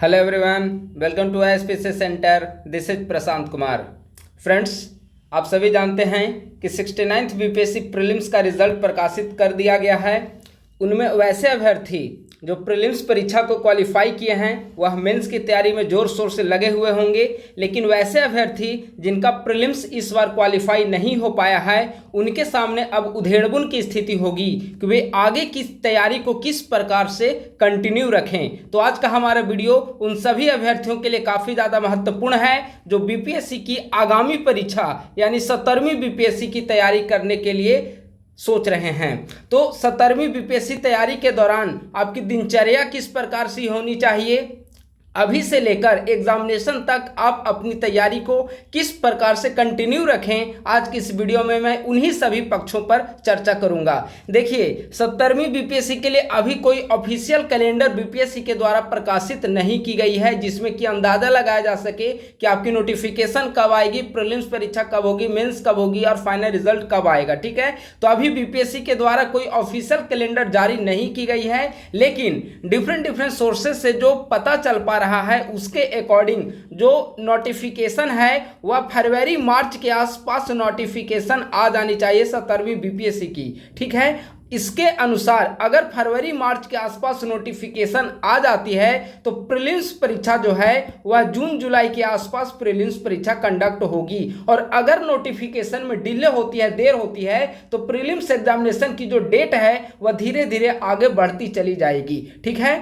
Hello everyone, welcome to ISPC centre. This is Prashant Kumar. Friends, आप सभी जानते हैं कि 69th बीपीएससी प्रीलिम्स का रिजल्ट प्रकाशित कर दिया गया है। उनमें वैसे अभ्यर्थी जो प्रीलिम्स परीक्षा को क्वालिफाई किए हैं वह मेंस की तैयारी में जोर शोर से लगे हुए होंगे, लेकिन वैसे अभ्यर्थी जिनका प्रीलिम्स इस बार क्वालिफाई नहीं हो पाया है उनके सामने अब उधेड़बुन की स्थिति होगी कि वे आगे की तैयारी को किस प्रकार से कंटिन्यू रखें। तो आज का हमारा वीडियो उन सभी अभ्यर्थियों के लिए काफ़ी ज़्यादा महत्वपूर्ण है जो बीपीएससी की आगामी परीक्षा यानी 17वीं बीपीएससी की तैयारी करने के लिए सोच रहे हैं। तो 17वीं बीपीएससी तैयारी के दौरान आपकी दिनचर्या किस प्रकार से होनी चाहिए, अभी से लेकर एग्जामिनेशन तक आप अपनी तैयारी को किस प्रकार से कंटिन्यू रखें, आज की इस वीडियो में मैं उन्हीं सभी पक्षों पर चर्चा करूंगा। देखिए, 17वीं बीपीएससी के लिए अभी कोई ऑफिशियल कैलेंडर बीपीएससी के द्वारा प्रकाशित नहीं की गई है जिसमें कि अंदाजा लगाया जा सके कि आपकी नोटिफिकेशन कब आएगी, प्रीलिम्स परीक्षा कब होगी, मेंस कब होगी और फाइनल रिजल्ट कब आएगा। ठीक है, तो अभी बीपीएससी के द्वारा कोई ऑफिशियल कैलेंडर जारी नहीं की गई है, लेकिन डिफरेंट सोर्सेज से जो पता चल पा रहा है उसके अकॉर्डिंग जो नोटिफिकेशन है वह फरवरी मार्च के आसपास नोटिफिकेशन आ जानी चाहिए 17वीं बीपीएससी की। ठीक है, इसके अनुसार अगर फरवरी मार्च के आसपास नोटिफिकेशन आ जाती है तो प्रीलिम्स परीक्षा जो है वह जून जुलाई के आसपास प्रीलिम्स परीक्षा कंडक्ट होगी। और अगर नोटिफिकेशन में डिले होती है, देर होती है, तो प्रीलिम्स एग्जामिनेशन की जो डेट है वह धीरे धीरे आगे बढ़ती चली जाएगी। ठीक है,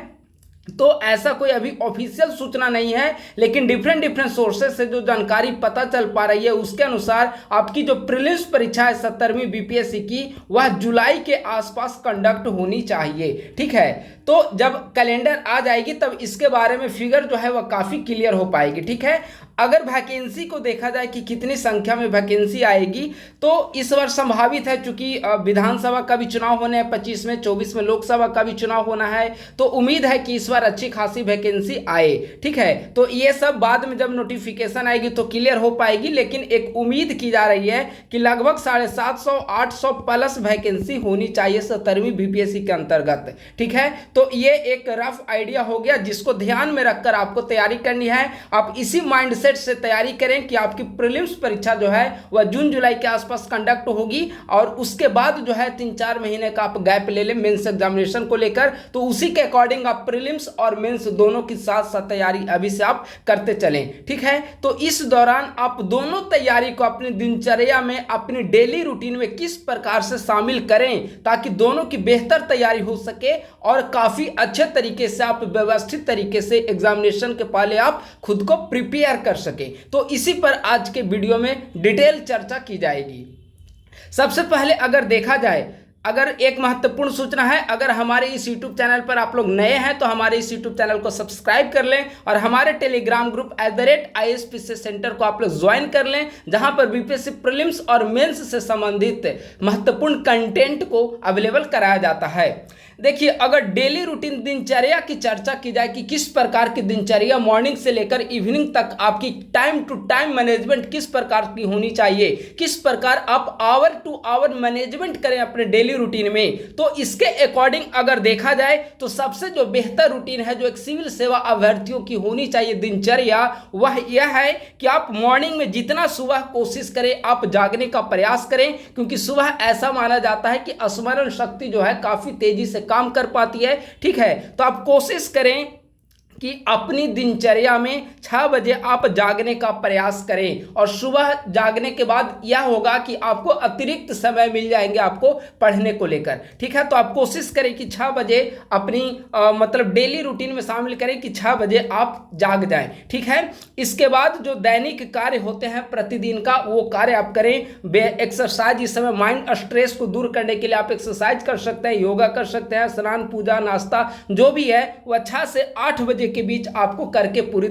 तो ऐसा कोई अभी ऑफिशियल सूचना नहीं है, लेकिन डिफरेंट सोर्सेस से जो जानकारी पता चल पा रही है उसके अनुसार आपकी जो प्रीलिम्स परीक्षा है 17वीं बीपीएससी की वह जुलाई के आसपास कंडक्ट होनी चाहिए। ठीक है, तो जब कैलेंडर आ जाएगी तब इसके बारे में फिगर जो है वह काफ़ी क्लियर हो पाएगी। ठीक है, अगर वैकेंसी को देखा जाए कि कितनी संख्या में वैकेंसी आएगी तो इस बार संभावित है, चूंकि विधानसभा का भी चुनाव होने हैं 25 में, 24 में लोकसभा का भी चुनाव होना है, तो उम्मीद है कि इस बार अच्छी खासी वैकेंसी आए। ठीक है, तो ये सब बाद में जब नोटिफिकेशन आएगी तो क्लियर हो पाएगी, लेकिन एक उम्मीद की जा रही है कि लगभग 750-800 प्लस वैकेंसी होनी चाहिए 17वीं बीपीएससी के अंतर्गत। ठीक है, तो ये एक रफ आइडिया हो गया जिसको ध्यान में रखकर आपको तैयारी करनी है। आप इसी माइंडसेट से तैयारी करें कि आपकी प्रीलिम्स परीक्षा जो है वह जून जुलाई के आसपास कंडक्ट होगी और उसके बाद जो है 3-4 महीने का आप गैप ले लें मेंस एग्जामिनेशन को लेकर, तो उसी के अकॉर्डिंग आप प्रीलिम्स और मेंस दोनों की साथ साथ तैयारी अभी से आप करते चलें। ठीक है, तो इस दौरान आप दोनों तैयारी को अपनी दिनचर्या में, अपनी डेली रूटीन में किस प्रकार से शामिल करें ताकि दोनों की बेहतर तैयारी हो सके और काफी अच्छे तरीके से आप व्यवस्थित तरीके से एग्जामिनेशन के पहले आप खुद को प्रिपेयर कर सके। तो इसी पर आज के वीडियो में डिटेल चर्चा की जाएगी। सबसे पहले अगर देखा जाए, अगर एक महत्वपूर्ण सूचना है, अगर हमारे इस YouTube चैनल पर आप लोग नए हैं तो हमारे इस YouTube चैनल को सब्सक्राइब कर लें और हमारे टेलीग्राम ग्रुप @ISPC सेंटर को आप लोग ज्वाइन कर लें, जहां पर बीपीएससी प्रीलिम्स और मेंस से संबंधित महत्वपूर्ण कंटेंट को अवेलेबल कराया जाता है। देखिए, अगर डेली रूटीन दिनचर्या की चर्चा की जाए कि किस प्रकार की दिनचर्या मॉर्निंग से लेकर इवनिंग तक आपकी टाइम टू टाइम मैनेजमेंट किस प्रकार की होनी चाहिए, किस प्रकार आप आवर टू आवर मैनेजमेंट करें अपने डेली रूटीन में, तो इसके अकॉर्डिंग अगर देखा जाए तो सबसे जो बेहतर रूटीन है जो एक सिविल सेवा अभ्यर्थियों की होनी चाहिए दिनचर्या, वह यह है कि आप मॉर्निंग में जितना सुबह कोशिश करें आप जागने का प्रयास करें, क्योंकि सुबह ऐसा माना जाता है कि स्मरण शक्ति जो है काफी तेजी से काम कर पाती है। ठीक है, तो आप कोशिश करें कि अपनी दिनचर्या में 6 बजे आप जागने का प्रयास करें और सुबह जागने के बाद यह होगा कि आपको अतिरिक्त समय मिल जाएंगे आपको पढ़ने को लेकर। ठीक है, तो आप कोशिश करें कि 6 बजे अपनी मतलब डेली रूटीन में शामिल करें कि 6 बजे आप जाग जाएं। ठीक है, इसके बाद जो दैनिक कार्य होते हैं प्रतिदिन का वो कार्य आप करें। एक्सरसाइज, इस समय माइंड स्ट्रेस को दूर करने के लिए आप एक्सरसाइज कर सकते हैं, योगा कर सकते हैं, स्नान, पूजा, नाश्ता जो भी है वह 6 से 8 बजे के बीच आपको करके पूरी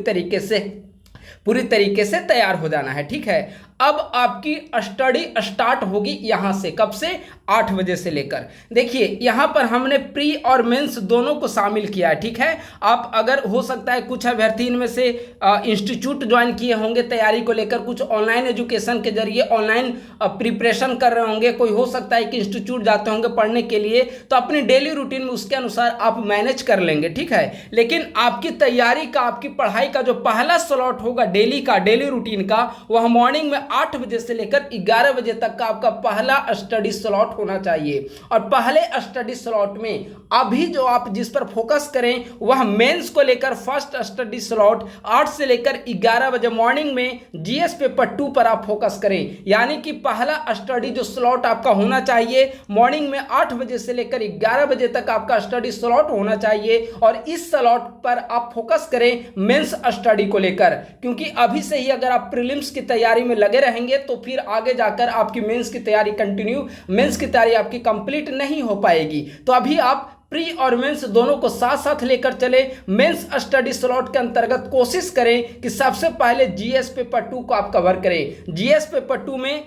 तरीके से तैयार हो जाना है। ठीक है, अब आपकी स्टडी स्टार्ट होगी यहां से, कब से? 8 बजे से लेकर। देखिए यहाँ पर हमने प्री और मेंस दोनों को शामिल किया है, ठीक है। आप अगर हो सकता है कुछ अभ्यर्थी इनमें से इंस्टीट्यूट ज्वाइन किए होंगे तैयारी को लेकर, कुछ ऑनलाइन एजुकेशन के जरिए ऑनलाइन प्रिपरेशन कर रहे होंगे, कोई हो सकता है कि इंस्टीट्यूट जाते होंगे पढ़ने के लिए, तो अपनी डेली रूटीन में उसके अनुसार आप मैनेज कर लेंगे, ठीक है। लेकिन आपकी तैयारी का, आपकी पढ़ाई का जो पहला स्लॉट होगा डेली का, डेली रूटीन का, वह मॉर्निंग में 8 बजे से लेकर 11 बजे तक का आपका पहला स्टडी स्लॉट होना चाहिए। और पहले स्टडी स्लॉट में अभी जो आप जिस पर फोकस करें वह मेंस को लेकर फर्स्ट स्टडी स्लॉट 8 से लेकर 11 बजे मॉर्निंग में जीएस पेपर 2 पर आप फोकस करें। यानी कि पहला स्टडी जो स्लॉट आपका होना चाहिए मॉर्निंग में 8 बजे से लेकर 11 बजे तक आपका स्टडी स्लॉट होना चाहिए। और इस स्लॉट पर आप फोकस करें मेंस स्टडी को लेकर, क्योंकि अभी से ही अगर आप प्रीलिम्स की तैयारी में लगे रहेंगे तो फिर आगे जाकर आपकी मेंस की तैयारी मेंस की तैयारी आपकी कंप्लीट नहीं हो पाएगी। तो अभी आप प्री और मेंस दोनों को साथ साथ लेकर चले। मेंस स्टडी स्लॉट के अंतर्गत कोशिश करें कि सबसे पहले जीएस पेपर 2 को आप कवर करें। जीएस पेपर 2 में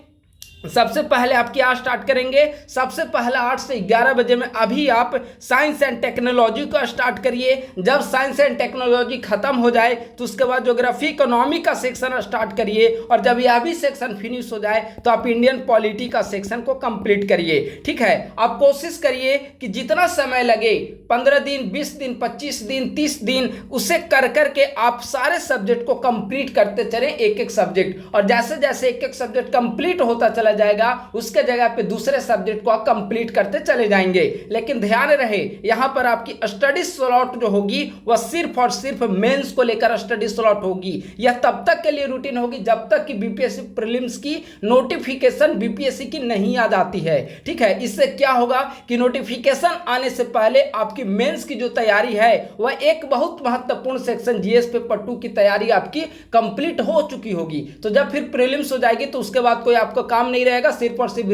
सबसे पहले आप क्या स्टार्ट करेंगे, सबसे पहला 8 से 11 बजे में अभी आप साइंस एंड टेक्नोलॉजी को स्टार्ट करिए। जब साइंस एंड टेक्नोलॉजी खत्म हो जाए तो उसके बाद ज्योग्राफी इकोनॉमी का सेक्शन स्टार्ट करिए। और जब यह भी सेक्शन फिनिश हो जाए तो आप इंडियन पॉलिटी का सेक्शन को कंप्लीट करिए, ठीक है। आप कोशिश करिए कि जितना समय लगे 15 दिन, 20 दिन, 25 दिन, 30 दिन, उसे कर करके आप सारे सब्जेक्ट को कंप्लीट करते चलें, एक एक सब्जेक्ट। और जैसे जैसे एक एक सब्जेक्ट कंप्लीट होता चला जाएगा उसके जगह पे दूसरे सब्जेक्ट को आप कंप्लीट करते चले जाएंगे। लेकिन ध्यान रहे यहां पर आपकी स्टडी स्लॉट जो होगी वह सिर्फ और सिर्फ मेंस को लेकर स्टडी स्लॉट होगी। यह तब तक के लिए रूटीन होगी जब तक कि बीपीएससी प्रीलिम्स की नोटिफिकेशन बीपीएससी की नहीं आ जाती है, ठीक है। इससे क्या होगा कि नोटिफिकेशन आने से पहले आपकी मेंस की जो तैयारी है वह एक बहुत महत्वपूर्ण सेक्शन जीएस पेपर 2 की तैयारी आपकी कंप्लीट हो चुकी होगी। तो जब फिर प्रीलिम्स हो जाएगी तो उसके बाद कोई आपको काम नहीं रहेगा, सिर्फ और सिर्फ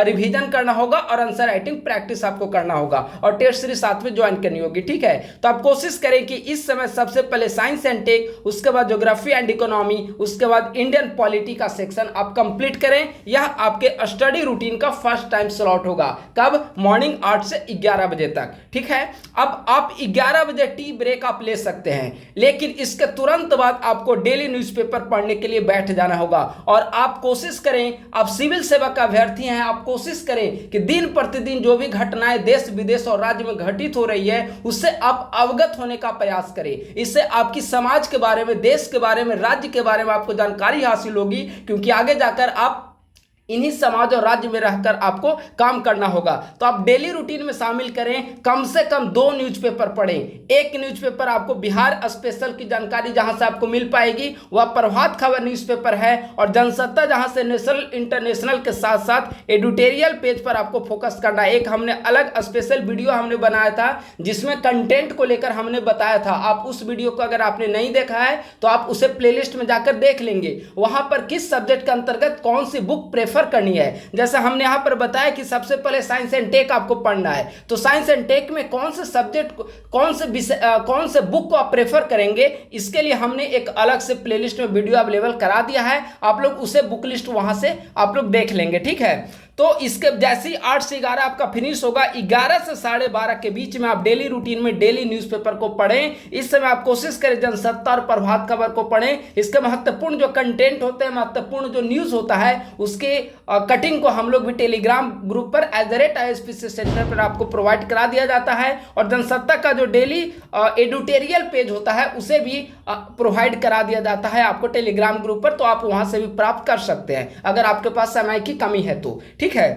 रिवीजन करना होगा और आंसर राइटिंग प्रैक्टिस आपको करना होगा और टेस्ट सीरीज साथ में ज्वाइन करनी होगी, ठीक है। तो आप कोशिश करें कि इस समय सबसे पहले साइंस एंड टेक, उसके बाद ज्योग्राफी एंड इकोनॉमी, उसके बाद इंडियन पॉलिटी का सेक्शन आप कंप्लीट करें। यह आपके स्टडी रूटीन का फर्स्ट टाइम स्लॉट होगा। कब? मॉर्निंग 8 से 11 बजे तक, ठीक है। अब आप 11 बजे टी ब्रेक आप ले सकते हैं, लेकिन इसके तुरंत बाद आपको डेली न्यूज़पेपर पढ़ने के लिए बैठ जाना होगा। और आप कोशिश करें, आप सिविल सेवा का अभ्यर्थी हैं, आप कोशिश करें कि दिन प्रतिदिन जो भी घटनाएं देश विदेश और राज्य में घटित हो रही है उससे आप अवगत होने का प्रयास करें। इससे आपकी समाज के बारे में, देश के बारे में, राज्य के बारे में आपको जानकारी हासिल होगी, क्योंकि आगे जाकर आप इन्हीं समाज और राज्य में रहकर आपको काम करना होगा। तो आप डेली रूटीन में शामिल करें, कम से कम 2 न्यूज़पेपर पढ़ें। एक न्यूज़पेपर आपको बिहार स्पेशल की जानकारी जहां से आपको मिल पाएगी वह प्रभात खबर न्यूज़पेपर है, और जनसत्ता जहां से नेशनल इंटरनेशनल के साथ साथ एडिटोरियल पेज पर आपको फोकस करना है। एक हमने अलग स्पेशल वीडियो हमने बनाया था जिसमें कंटेंट को लेकर हमने बताया था। आप उस वीडियो को अगर आपने नहीं देखा है तो आप उसे प्लेलिस्ट में जाकर देख लेंगे। वहां पर किस सब्जेक्ट के अंतर्गत कौन सी बुक प्रेफर करनी है, जैसे हमने यहां पर बताया कि सबसे पहले साइंस एंड टेक आपको पढ़ना है, तो साइंस एंड टेक में कौन से सब्जेक्ट, कौन से बुक को आप प्रेफर करेंगे, इसके लिए हमने एक अलग से प्लेलिस्ट में वीडियो अवेलेबल करा दिया है। आप लोग उसे बुक लिस्ट वहां से आप लोग देख लेंगे, ठीक है। तो इसके जैसे ही 8 से 11 आपका फिनिश होगा, 11 से 12:30 के बीच में आप डेली रूटीन में डेली न्यूज़पेपर को पढ़ें। इस समय आप कोशिश करें जनसत्ता और प्रभात खबर को पढ़ें। इसके महत्वपूर्ण जो कंटेंट होते हैं, महत्वपूर्ण जो न्यूज़ होता है उसके कटिंग को हम लोग भी टेलीग्राम ग्रुप पर @ISPC सेंटर पर आपको प्रोवाइड करा दिया जाता है, और जनसत्ता का जो डेली एडिटोरियल पेज होता है उसे भी प्रोवाइड करा दिया जाता है आपको टेलीग्राम ग्रुप पर। तो आप वहां से भी प्राप्त कर सकते हैं अगर आपके पास समय की कमी है तो, ठीक है।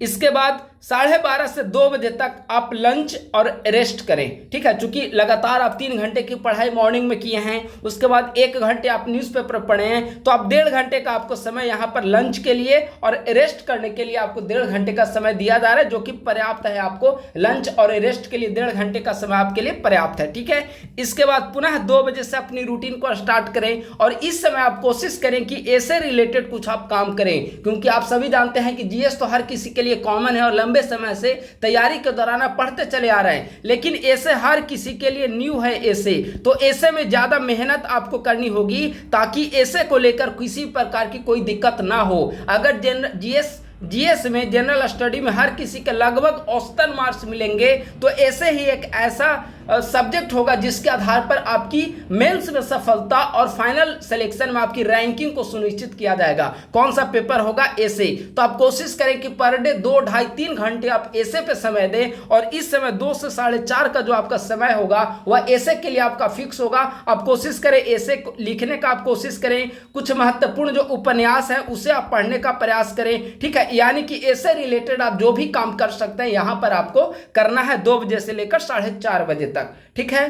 इसके बाद 12:30 से 2 बजे तक आप लंच और रेस्ट करें, ठीक है। चूंकि लगातार आप 3 घंटे की पढ़ाई मॉर्निंग में किए हैं, उसके बाद 1 घंटे आप न्यूज़पेपर पढ़े हैं, तो आप 1.5 घंटे का आपको समय यहाँ पर लंच के लिए और रेस्ट करने के लिए आपको 1.5 घंटे का समय दिया जा रहा है, जो कि पर्याप्त है। आपको लंच और रेस्ट के लिए 1.5 घंटे का समय आपके लिए पर्याप्त है, ठीक है। इसके बाद पुनः 2 बजे से अपनी रूटीन को स्टार्ट करें, और इस समय आप कोशिश करें कि ऐसे रिलेटेड कुछ आप काम करें, क्योंकि आप सभी जानते हैं कि जीएस तो हर किसी के लिए कॉमन है और लंबे समय से तैयारी के दौरान आप पढ़ते चले आ रहे हैं, लेकिन ऐसे हर किसी के लिए न्यू है ऐसे। तो ऐसे में ज्यादा मेहनत आपको करनी होगी ताकि ऐसे को लेकर किसी प्रकार की कोई दिक्कत ना हो। अगर जीएस जीएस में, जनरल स्टडी में हर किसी के लगभग औसतन मार्क्स मिलेंगे। तो ऐसे ही एक ऐसा सब्जेक्ट होगा जिसके आधार पर आपकी मेंस में सफलता और फाइनल सिलेक्शन में आपकी रैंकिंग को सुनिश्चित किया जाएगा। कौन सा पेपर होगा? एसे। तो आप कोशिश करें कि पर डे 2, ढाई, 3 घंटे आप एसे पे समय दें, और इस समय 2 से 4:30 का जो आपका समय होगा वह एसे के लिए आपका फिक्स होगा। आप कोशिश करें एसे लिखने का, आप कोशिश करें कुछ महत्वपूर्ण जो उपन्यास है उसे आप पढ़ने का प्रयास करें, ठीक है। यानी कि एसे रिलेटेड आप जो भी काम कर सकते हैं यहां पर आपको करना है 2 बजे से लेकर 4:30 बजे तक, ठीक है।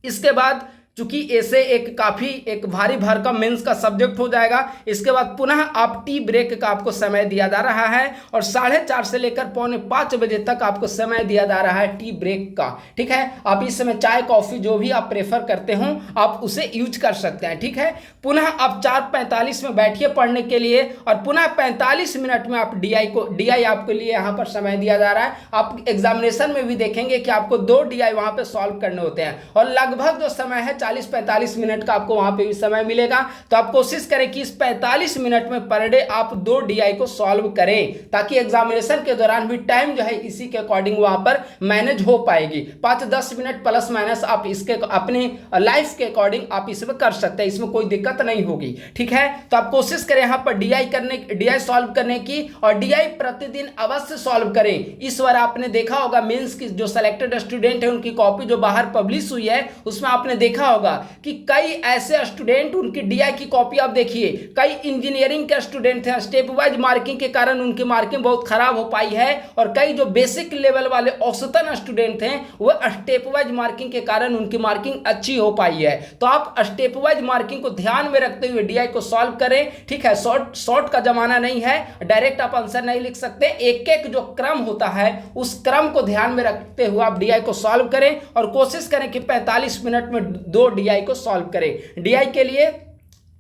इसके बाद चूंकि ऐसे एक भारी भरकम मेंस का सब्जेक्ट हो जाएगा, इसके बाद पुनः आप टी ब्रेक का आपको समय दिया जा रहा है, और 4:30 से लेकर 4:45 बजे तक आपको समय दिया जा रहा है टी ब्रेक का, ठीक है। आप इस समय चाय कॉफी जो भी आप प्रेफर करते हो आप उसे यूज कर सकते हैं, ठीक है। पुनः आप 4:45 में बैठिए पढ़ने के लिए, और पुनः 45 मिनट में आप डीआई आपके लिए यहाँ पर समय दिया जा रहा है। आप एग्जामिनेशन में भी देखेंगे कि आपको 2 डीआई वहाँ पे सॉल्व करने होते हैं, और लगभग जो समय है 40-45 मिनट का आपको वहां पे भी समय मिलेगा। तो आप कोशिश करें कि इस 45 मिनट में पर डे आप 2 डीआई को सॉल्व करें, ताकि एग्जामिनेशन के दौरान भी टाइम जो है इसी के अकॉर्डिंग वहां पर मैनेज हो पाएगी। 5-10 मिनट प्लस माइनस आप इसके अपने लाइफ के अकॉर्डिंग आप इसमें कर सकते हैं, इसमें कोई दिक्कत नहीं होगी, ठीक है। तो आप कोशिश करें यहाँ पर डीआई सॉल्व करने की, और डीआई प्रतिदिन अवश्य सॉल्व करें। इस बार आपने देखा होगा मेंस की जो सिलेक्टेड स्टूडेंट है उनकी कॉपी जो बाहर पब्लिश हुई है उसमें आपने देखा होगा कि कई ऐसे स्टूडेंट उनकी डीआई की कॉपी आप देखिए, कई इंजीनियरिंग के स्टूडेंट थे, स्टेप वाइज मार्किंग के कारण उनकी मार्किंग बहुत खराब हो पाई है, और कई जो बेसिक लेवल वाले औसतन स्टूडेंट थे वो स्टेप वाइज मार्किंग के कारण उनकी मार्किंग अच्छी हो पाई है। तो आप स्टेप वाइज मार्किंग को ध्यान में रखते हुए डीआई को सॉल्व करें, ठीक है। शॉर्ट का जमाना नहीं है, डायरेक्ट आप आंसर नहीं लिख सकते, एक एक जो क्रम होता है उस क्रम को ध्यान में रखते हुए आप डीआई को सॉल्व करें, और कोशिश करें कि 45 मिनट में 2 डीआई को सॉल्व करें। डीआई के लिए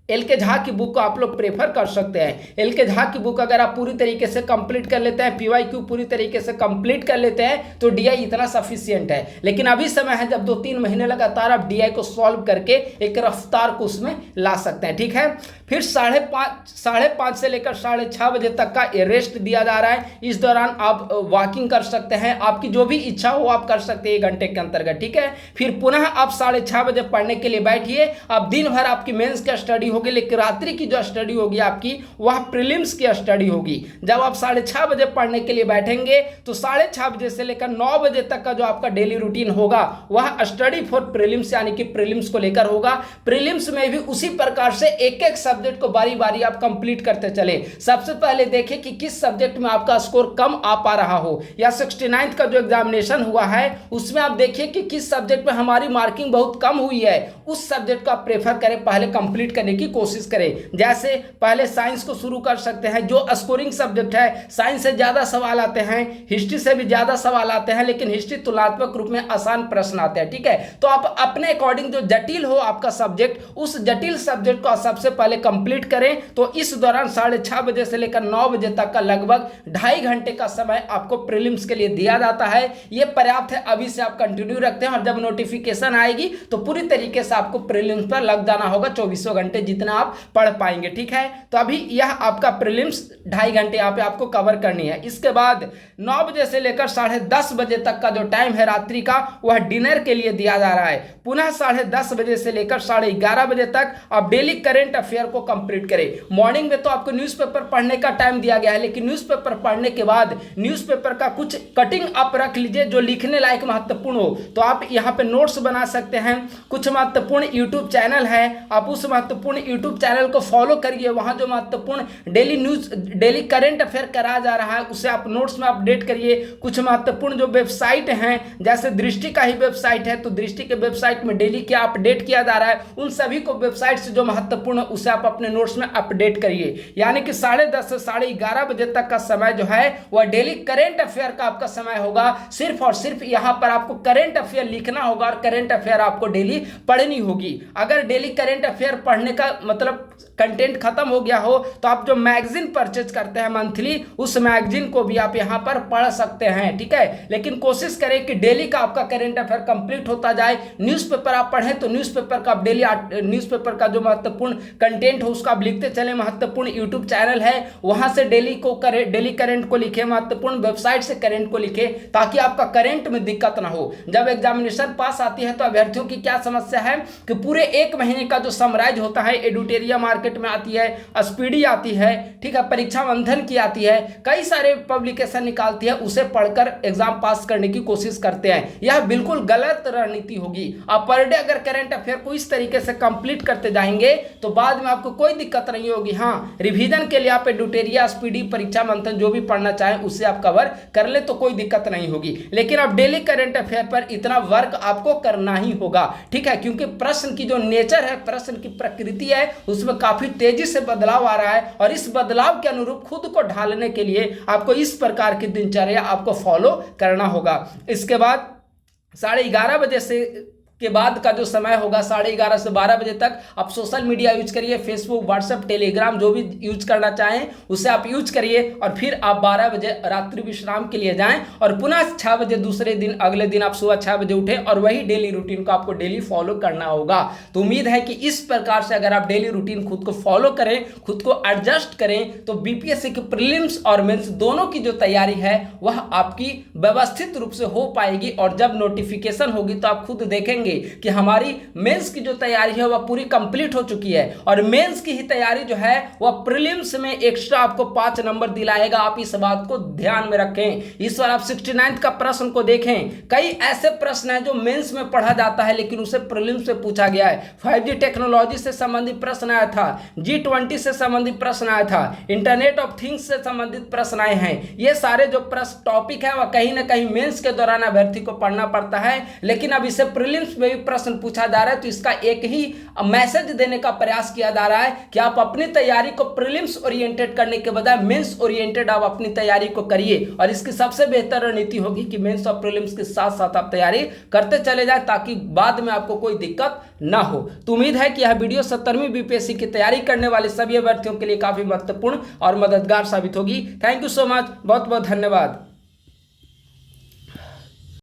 एल के झा की बुक को आप लोग प्रेफर कर सकते हैं। एल के झा की बुक अगर आप पूरी तरीके से कंप्लीट कर लेते हैं, पीवाईक्यू पूरी तरीके से कंप्लीट कर लेते हैं तो डीआई इतना सफिशिएंट है। लेकिन अभी समय है जब 2-3 महीने लगातार आप डीआई को सॉल्व करके एक रफ्तार को उसमें ला सकते हैं, ठीक है। फिर 5:30 से लेकर 6:30 बजे तक का रेस्ट दिया जा रहा है। इस दौरान आप वॉकिंग कर सकते हैं, आपकी जो भी इच्छा हो आप कर सकते हैं 1 घंटे के अंतर्गत, ठीक है। फिर पुनः आप 6:30 बजे पढ़ने के लिए बैठिए। अब दिन भर आपकी मेंस का स्टडी होगी, लेकिन रात्रि की जो स्टडी होगी आपकी वह प्रीलिम्स की स्टडी होगी। जब आप 6:30 बजे पढ़ने के लिए बैठेंगे तो 6:30 बजे से लेकर 9 बजे तक का जो आपका डेली रूटीन होगा वह स्टडी फॉर प्रीलिम्स यानी कि प्रीलिम्स को लेकर होगा। प्रीलिम्स में भी उसी प्रकार से एक एक सब्जेक्ट को बारी बारी आप कंप्लीट करते चले। सबसे पहले देखें कि किस सब्जेक्ट में आपका स्कोर कम आ पा रहा हो, या 69th का जो एग्जामिनेशन हुआ है उसमें आप देखिए कि किस सब्जेक्ट में हमारी मार्किंग बहुत कम हुई है, उस सब्जेक्ट को आप प्रेफर करें, पहले कंप्लीट करने की कोशिश करें। जैसे पहले साइंस को शुरू कर सकते हैं, जो स्कोरिंग सब्जेक्ट है, साइंस से ज्यादा सवाल आते हैं, हिस्ट्री से भी ज्यादा सवाल आते हैं, लेकिन हिस्ट्री तुलनात्मक रूप में आसान प्रश्न आते हैं, ठीक है। तो आप अपने अकॉर्डिंग जो जटिल हो आपका सब्जेक्ट, उस जटिल सब्जेक्ट को सबसे पहले कंप्लीट करें। तो इस दौरान 6:30 बजे से लेकर 9 बजे तक का लगभग 2.5 घंटे का समय आपको प्रीलिम्स के लिए दिया जाता है। यह पर्याप्त है, अभी से आप कंटिन्यू रखते हैं, और जब नोटिफिकेशन आएगी तो पूरी तरीके से आपको प्रीलिम्स पर लग जाना होगा, 24 घंटे जितना आप पढ़ पाएंगे, ठीक है। तो अभी यह आपका प्रीलिम्स 2.5 घंटे यहाँ पे आपको कवर करनी है। इसके बाद 9 बजे से लेकर 10:30 बजे तक का जो टाइम है रात्रि का, वह डिनर के लिए दिया जा रहा है। पुनः 10:30 बजे से लेकर 11:30 बजे तक आप डेली करेंट अफेयर को कंप्लीट करें। मॉर्निंग में तो आपको न्यूज़पेपर पढ़ने का टाइम दिया गया है, लेकिन न्यूज़पेपर पढ़ने के बाद न्यूज़पेपर का कुछ कटिंग आप रख लीजिए जो लिखने लायक महत्वपूर्ण हो। तो आप यहाँ पे नोट्स बना सकते हैं। कुछ महत्वपूर्ण यूट्यूब चैनल है, आप उस महत्वपूर्ण यूट्यूब चैनल को फॉलो करिए। वहां जो महत्वपूर्ण डेली करंट अफेयर कराया जा रहा है उसे आप नोट्स में अपडेट करिए। कुछ महत्वपूर्ण जो वेबसाइट हैं, जैसे दृष्टि का ही वेबसाइट है, तो दृष्टि के वेबसाइट में डेली क्या अपडेट किया जा रहा है, उन सभी को वेबसाइट से जो महत्वपूर्ण है उसे आप अपने नोट्स में अपडेट करिए। यानी कि 10:30 से 11:30 बजे तक का समय जो है वह डेली करेंट अफेयर का आपका समय होगा। सिर्फ और सिर्फ यहाँ पर आपको करेंट अफेयर लिखना होगा और करेंट अफेयर आपको डेली पढ़नी होगी। अगर डेली करेंट अफेयर पढ़ने का मतलब कंटेंट खत्म हो गया हो तो आप जो मैगजीन परचेज करते हैं मंथली, उस मैगजीन को भी आप यहाँ पर पढ़ सकते हैं, ठीक है। लेकिन कोशिश करें कि डेली का आपका करंट अफेयर कंप्लीट होता जाए। न्यूज़पेपर आप पढ़ें तो न्यूज़पेपर का आप डेली न्यूज़पेपर का जो महत्वपूर्ण कंटेंट हो उसका आप लिखते चले। महत्वपूर्ण यूट्यूब चैनल है, वहां से डेली करंट को लिखे, महत्वपूर्ण वेबसाइट से करंट को लिखे, ताकि आपका करंट में दिक्कत ना हो। जब एग्जामिनेशन पास आती है तो अभ्यर्थियों की क्या समस्या है कि पूरे एक महीने का जो समराइज होता है, एडुटेरिया मार्केट में आती है, स्पीडी आती है, ठीक है, परीक्षा बंधन की आती है, कई सारे पब्लिकेशन निकालती है, उसे पढ़कर एग्जाम पास करने की कोशिश करते हैं। यह बिल्कुल गलत रणनीति होगी। आप पर डे अगर करंट अफेयर को इस तरीके से कंप्लीट करते जाएंगे तो बाद में आपको कोई दिक्कत नहीं होगी। हाँ, रिवीजन के लिए आप एडुटेरिया, स्पीडी, परीक्षा मंथन जो भी पढ़ना चाहें उससे आप कवर कर ले तो कोई दिक्कत नहीं होगी। लेकिन अब डेली करंट अफेयर पर इतना वर्क आपको करना ही होगा, ठीक है, क्योंकि प्रश्न की जो नेचर है, प्रश्न की प्रकृति है, उसमें काफी तेजी से बदलाव आ रहा है और इस बदलाव के अनुरूप खुद को ढालने के लिए आपको इस प्रकार की दिनचर्या आपको फॉलो करना होगा। इसके बाद 11:30 बजे से के बाद का जो समय होगा 11:30 से 12 बजे तक आप सोशल मीडिया यूज करिए, फेसबुक, व्हाट्सएप, टेलीग्राम जो भी यूज करना चाहें उसे आप यूज करिए और फिर आप 12 बजे रात्रि विश्राम के लिए जाएं और पुनः 6 बजे दूसरे दिन, अगले दिन आप सुबह 6 बजे उठें और वही डेली रूटीन को आपको डेली फॉलो करना होगा। तो उम्मीद है कि इस प्रकार से अगर आप डेली रूटीन खुद को फॉलो करें, खुद को एडजस्ट करें तो बीपीएससी के प्रीलिम्स और मेंस दोनों की जो तैयारी है वह आपकी व्यवस्थित रूप से हो पाएगी और जब नोटिफिकेशन होगी तो आप खुद देखेंगे कि हमारी मेंस की जो तैयारी है वह पूरी कंप्लीट हो चुकी है और मेंस की ही तैयारी जो है वह प्रीलिम्स में एक्स्ट्रा आपको 5 नंबर दिलाएगा। आप इस बात को ध्यान में रखें। इस बार आप 69 का प्रश्न को देखें, कई ऐसे प्रश्न हैं जो मेंस में पढ़ा जाता है लेकिन उसे प्रीलिम्स में पूछा गया है। 5G टेक्नोलॉजी से संबंधित प्रश्न आया था, G20 से संबंधित प्रश्न आया था, इंटरनेट ऑफ थिंग्स से संबंधित प्रश्न आए हैं। ये सारे जो प्रश्न टॉपिक है वह कहीं ना कहीं मेंस के दौरान अभ्यर्थी को पढ़ना पड़ता है, लेकिन अब इसे प्रीलिम्स में भी प्रश्न पूछा जा रहा है तो इसका एक ही मैसेज देने का प्रयास किया जा रहा है कि आप अपनी तैयारी को प्रीलिम्स ओरिएंटेड करने के बजाय मेंस ओरिएंटेड आप अपनी तैयारी को करिए और इसकी सबसे बेहतर रणनीति होगी कि मेंस और प्रीलिम्स के साथ साथ आप तैयारी करते चले जाए ताकि बाद में आपको कोई दिक्कत ना हो। तो उम्मीद है कि यह वीडियो 70वीं बीपीएससी की तैयारी करने वाले सभी अभ्यर्थियों के लिए काफी महत्वपूर्ण और मददगार साबित होगी। थैंक यू सो मच, बहुत बहुत धन्यवाद।